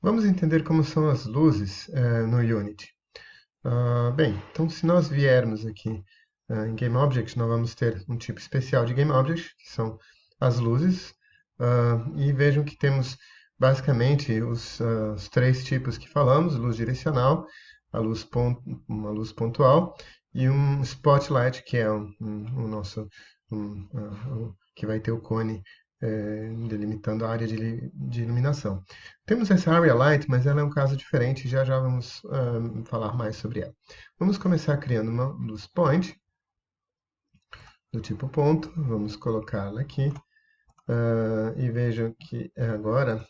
Vamos entender como são as luzes no Unity. Bem, então se nós viermos aqui em GameObject, nós vamos ter um tipo especial de GameObject, que são as luzes, e vejam que temos basicamente os três tipos que falamos: luz direcional, uma luz pontual e um spotlight, que é o nosso, que vai ter o cone delimitando a área de iluminação. Temos essa Area Light, mas ela é um caso diferente, já já vamos falar mais sobre ela. Vamos começar criando uma luz point, do tipo ponto, vamos colocá-la aqui, e vejam que agora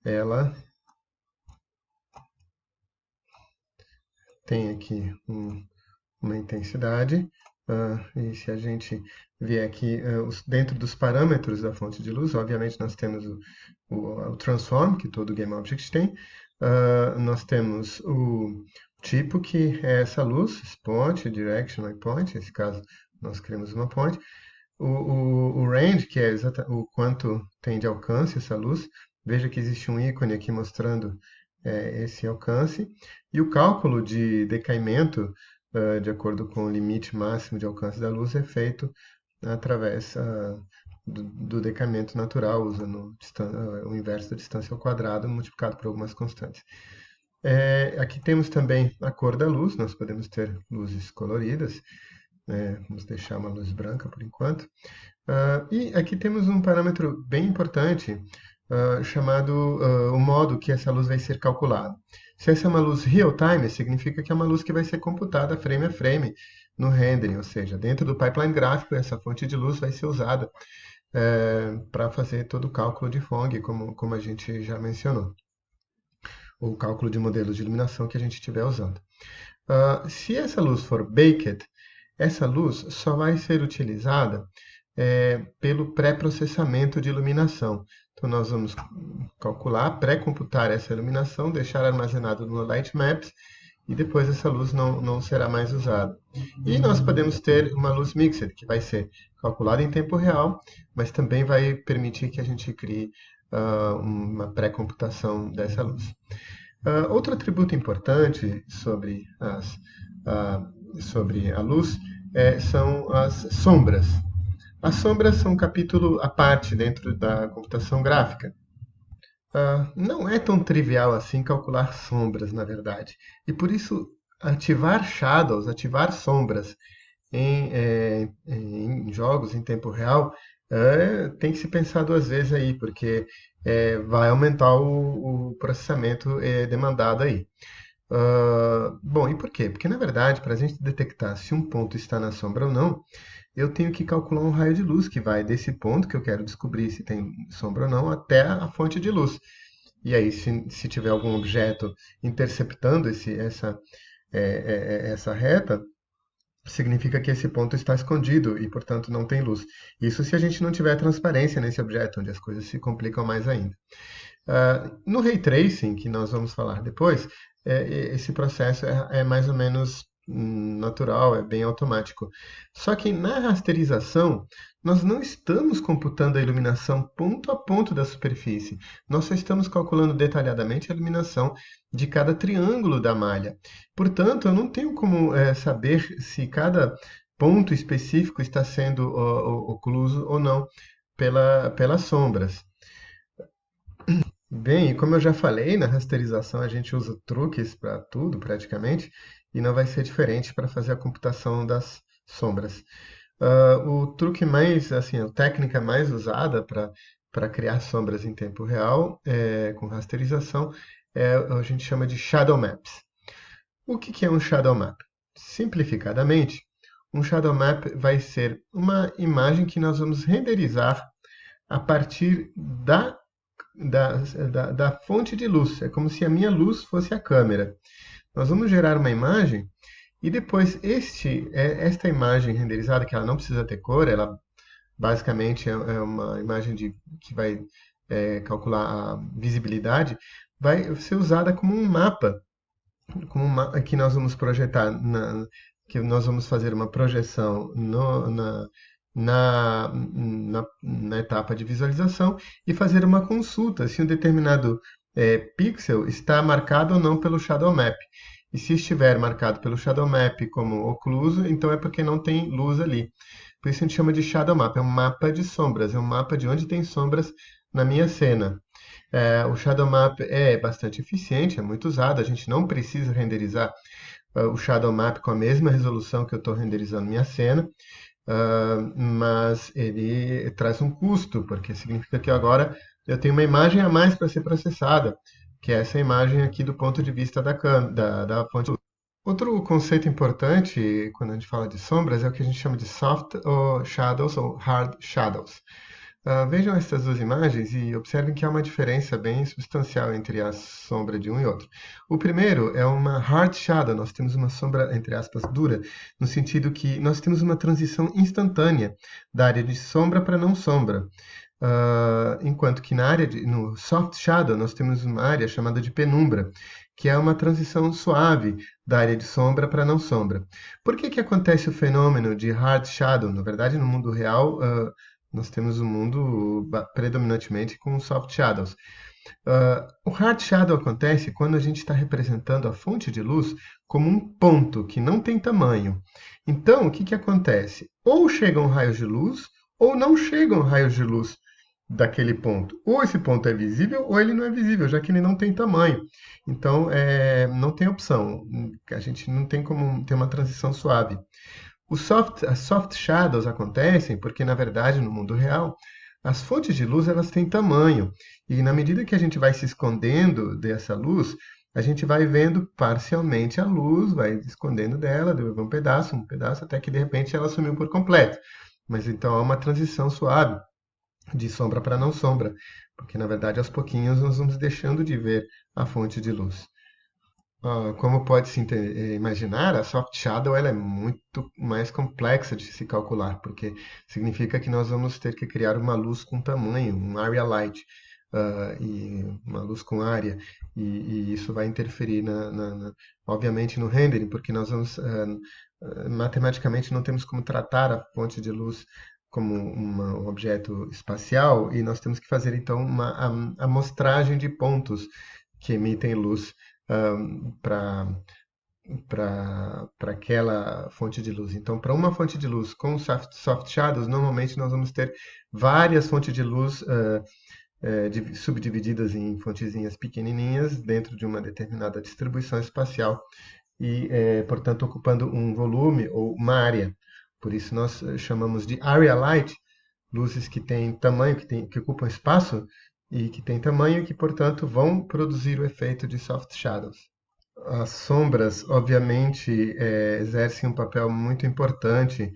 ela tem aqui uma intensidade, e se a gente vier aqui dentro dos parâmetros da fonte de luz, obviamente nós temos o transform, que todo GameObject tem, nós temos o tipo, que é essa luz, spot, direction e point, nesse caso nós criamos uma point, o range, que é o quanto tem de alcance essa luz, veja que existe um ícone aqui mostrando esse alcance, e o cálculo de decaimento, de acordo com o limite máximo de alcance da luz, é feito através do decaimento natural, usando o inverso da distância ao quadrado multiplicado por algumas constantes. Aqui temos também a cor da luz, nós podemos ter luzes coloridas, vamos deixar uma luz branca por enquanto. E aqui temos um parâmetro bem importante, chamado o modo que essa luz vai ser calculada. Se essa é uma luz real-time, significa que é uma luz que vai ser computada frame a frame no rendering, ou seja, dentro do pipeline gráfico, essa fonte de luz vai ser usada para fazer todo o cálculo de FONG, como a gente já mencionou, ou o cálculo de modelos de iluminação que a gente estiver usando. Se essa luz for baked, essa luz só vai ser utilizada pelo pré-processamento de iluminação. Então, nós vamos calcular, pré-computar essa iluminação, deixar armazenado no Light Maps, e depois essa luz não será mais usada. E nós podemos ter uma luz mixed, que vai ser calculada em tempo real, mas também vai permitir que a gente crie uma pré-computação dessa luz. Outro atributo importante sobre a luz são as sombras. As sombras são um capítulo à parte dentro da computação gráfica. Não é tão trivial assim calcular sombras, na verdade. E por isso, ativar shadows, ativar sombras em jogos em tempo real, tem que se pensar duas vezes aí, porque vai aumentar o processamento demandado aí. Bom, e por quê? Porque, na verdade, para a gente detectar se um ponto está na sombra ou não, eu tenho que calcular um raio de luz que vai desse ponto que eu quero descobrir se tem sombra ou não até a fonte de luz. E aí, se tiver algum objeto interceptando essa reta, significa que esse ponto está escondido e, portanto, não tem luz. Isso se a gente não tiver transparência nesse objeto, onde as coisas se complicam mais ainda. No Ray Tracing, que nós vamos falar depois, esse processo é mais ou menos natural, é bem automático. Só que na rasterização, nós não estamos computando a iluminação ponto a ponto da superfície. Nós só estamos calculando detalhadamente a iluminação de cada triângulo da malha. Portanto, eu não tenho como saber se cada ponto específico está sendo ocluso ou não pelas sombras. Bem, e como eu já falei, na rasterização a gente usa truques para tudo praticamente, e não vai ser diferente para fazer a computação das sombras. O truque mais, assim, a técnica mais usada para criar sombras em tempo real, com rasterização, a gente chama de Shadow Maps. O que é um Shadow Map? Simplificadamente, um Shadow Map vai ser uma imagem que nós vamos renderizar a partir da fonte de luz. É como se a minha luz fosse a câmera. Nós vamos gerar uma imagem e depois esta imagem renderizada, que ela não precisa ter cor, ela basicamente é uma imagem que vai calcular a visibilidade, vai ser usada como um mapa, que nós vamos projetar, que nós vamos fazer uma projeção na etapa de visualização e fazer uma consulta se um determinado pixel está marcado ou não pelo Shadow Map. E se estiver marcado pelo Shadow Map como ocluso, então é porque não tem luz ali. Por isso a gente chama de Shadow Map, é um mapa de sombras, é um mapa de onde tem sombras na minha cena. O Shadow Map é bastante eficiente, é muito usado, a gente não precisa renderizar o Shadow Map com a mesma resolução que eu estou renderizando minha cena, mas ele traz um custo, porque significa que agora eu tenho uma imagem a mais para ser processada, que é essa imagem aqui do ponto de vista da fonte. Outro conceito importante quando a gente fala de sombras é o que a gente chama de soft shadows ou hard shadows. Vejam essas duas imagens e observem que há uma diferença bem substancial entre a sombra de um e outro. O primeiro é uma hard shadow, nós temos uma sombra, entre aspas, dura, no sentido que nós temos uma transição instantânea da área de sombra para não sombra. Enquanto que no soft shadow nós temos uma área chamada de penumbra, que é uma transição suave da área de sombra para não sombra. Por que que acontece o fenômeno de hard shadow? Na verdade, no mundo real, nós temos um mundo predominantemente com soft shadows. O hard shadow acontece quando a gente está representando a fonte de luz como um ponto que não tem tamanho. Então, o que que acontece? Ou chegam raios de luz, ou não chegam raios de luz daquele ponto. Ou esse ponto é visível, ou ele não é visível, já que ele não tem tamanho. Então, não tem opção. A gente não tem como ter uma transição suave. As soft shadows acontecem porque, na verdade, no mundo real, as fontes de luz elas têm tamanho. E na medida que a gente vai se escondendo dessa luz, a gente vai vendo parcialmente a luz, vai escondendo dela, um pedaço, até que de repente ela sumiu por completo. Mas então há uma transição suave de sombra para não sombra, porque na verdade aos pouquinhos nós vamos deixando de ver a fonte de luz. Como pode se imaginar, a soft shadow ela é muito mais complexa de se calcular, porque significa que nós vamos ter que criar uma luz com tamanho, um area light, e uma luz com área, e isso vai interferir, obviamente, no rendering, porque nós vamos, matematicamente, não temos como tratar a fonte de luz como um objeto espacial, e nós temos que fazer, então, uma amostragem de pontos que emitem luz para aquela fonte de luz. Então, para uma fonte de luz com soft shadows, normalmente nós vamos ter várias fontes de luz subdivididas em fontezinhas pequenininhas dentro de uma determinada distribuição espacial e, portanto, ocupando um volume ou uma área. Por isso nós chamamos de area light, luzes que têm tamanho, que ocupam espaço e que têm tamanho e que, portanto, vão produzir o efeito de soft shadows. As sombras, obviamente, exercem um papel muito importante.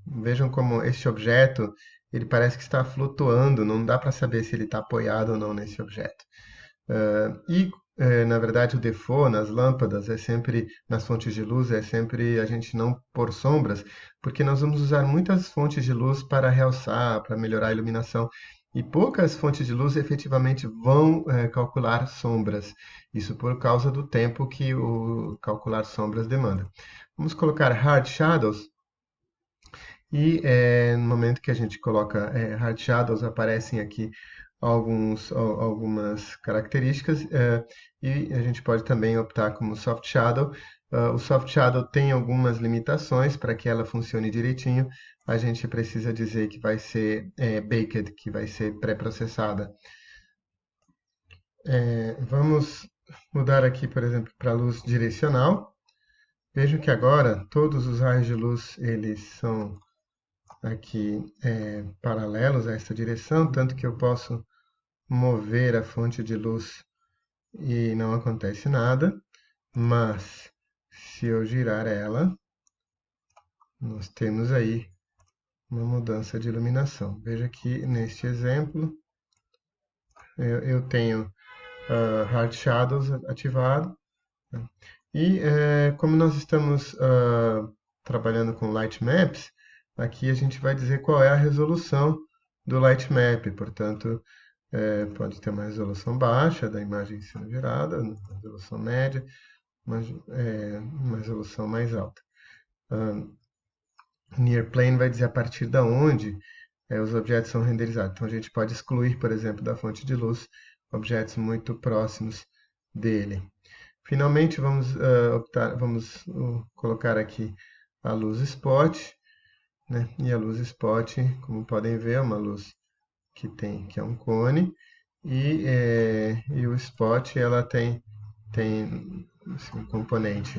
Vejam como este objeto, ele parece que está flutuando, não dá para saber se ele está apoiado ou não nesse objeto. Na verdade, o default nas lâmpadas é sempre, nas fontes de luz, é sempre a gente não pôr sombras, porque nós vamos usar muitas fontes de luz para realçar, para melhorar a iluminação. E poucas fontes de luz efetivamente vão calcular sombras. Isso por causa do tempo que o calcular sombras demanda. Vamos colocar hard shadows. E no momento que a gente coloca hard shadows, aparecem aqui algumas características e a gente pode também optar como soft shadow. O soft shadow tem algumas limitações para que ela funcione direitinho. A gente precisa dizer que vai ser baked, que vai ser pré-processada. Vamos mudar aqui, por exemplo, para a luz direcional. Vejo que agora todos os raios de luz eles são aqui paralelos a essa direção, tanto que eu posso mover a fonte de luz e não acontece nada, mas se eu girar ela, nós temos aí uma mudança de iluminação. Veja que neste exemplo eu tenho Hard Shadows ativado, né? E como nós estamos trabalhando com Light Maps, aqui a gente vai dizer qual é a resolução do Light Map, portanto, pode ter uma resolução baixa da imagem sendo gerada, uma resolução média, uma resolução mais alta. Near Plane vai dizer a partir da onde os objetos são renderizados. Então a gente pode excluir, por exemplo, da fonte de luz objetos muito próximos dele. Finalmente, vamos colocar aqui a luz spot, né? E a luz spot, como podem ver, é uma luz que é um cone, e o spot ela tem assim, um componente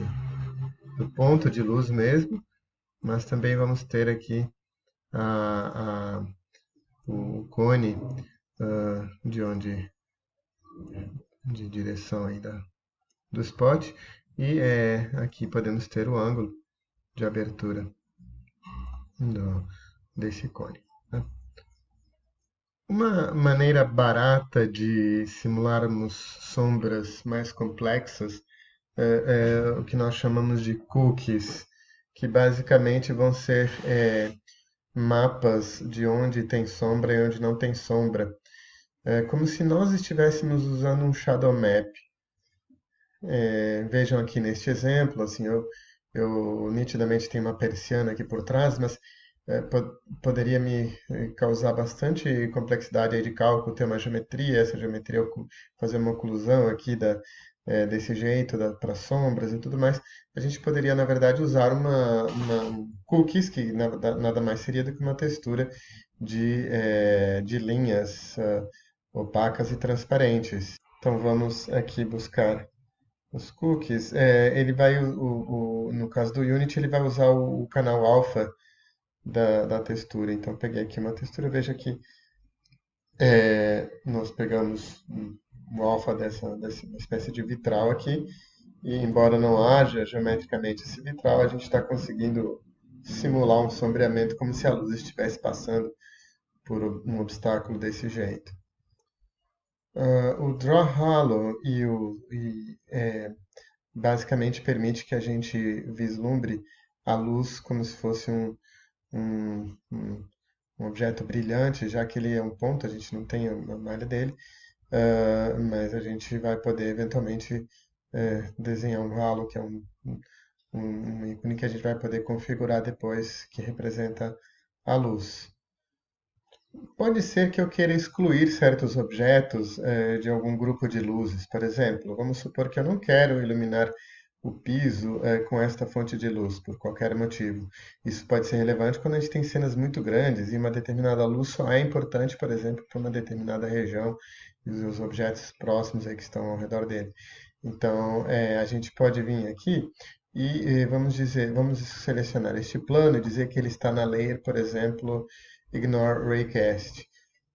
do ponto de luz mesmo, mas também vamos ter aqui a, o cone de direção aí do spot, e aqui podemos ter o ângulo de abertura desse cone, né? Uma maneira barata de simularmos sombras mais complexas é o que nós chamamos de cookies, que basicamente vão ser mapas de onde tem sombra e onde não tem sombra. É como se nós estivéssemos usando um shadow map. Vejam aqui neste exemplo, assim, eu nitidamente tenho uma persiana aqui por trás, mas poderia me causar bastante complexidade aí de cálculo, ter uma geometria, essa geometria fazer uma oclusão aqui desse jeito para sombras e tudo mais. A gente poderia, na verdade, usar uma cookies, que nada mais seria do que uma textura de linhas opacas e transparentes. Então vamos aqui buscar os cookies. Ele vai, no caso do Unity, ele vai usar o canal alfa da textura. Então, peguei aqui uma textura, veja que nós pegamos o alfa dessa espécie de vitral aqui, e embora não haja geometricamente esse vitral, a gente está conseguindo simular um sombreamento como se a luz estivesse passando por um obstáculo desse jeito. O Draw Hollow basicamente permite que a gente vislumbre a luz como se fosse um, um, um objeto brilhante, já que ele é um ponto, a gente não tem a malha dele, mas a gente vai poder eventualmente desenhar um halo, que é um ícone que a gente vai poder configurar depois, que representa a luz. Pode ser que eu queira excluir certos objetos de algum grupo de luzes, por exemplo. Vamos supor que eu não quero iluminar o piso com esta fonte de luz, por qualquer motivo. Isso pode ser relevante quando a gente tem cenas muito grandes e uma determinada luz só é importante, por exemplo, para uma determinada região e os objetos próximos aí que estão ao redor dele. Então, a gente pode vir aqui e vamos selecionar este plano e dizer que ele está na layer, por exemplo, Ignore Raycast.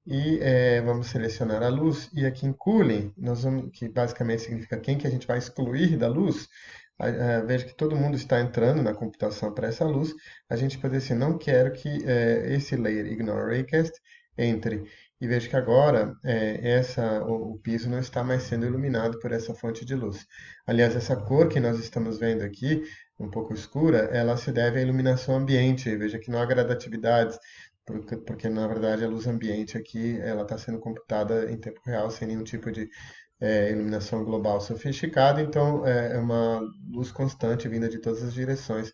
E vamos selecionar a luz, e aqui em Cooling, que basicamente significa quem que a gente vai excluir da luz, veja que todo mundo está entrando na computação para essa luz, a gente pode dizer assim, não quero que esse layer Ignore Raycast entre. E veja que agora o piso não está mais sendo iluminado por essa fonte de luz. Aliás, essa cor que nós estamos vendo aqui, um pouco escura, ela se deve à iluminação ambiente. Veja que não há gradatividades, porque na verdade a luz ambiente aqui ela está sendo computada em tempo real sem nenhum tipo de iluminação global sofisticada, então é uma luz constante vinda de todas as direções,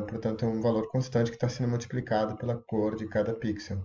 portanto é um valor constante que está sendo multiplicado pela cor de cada pixel.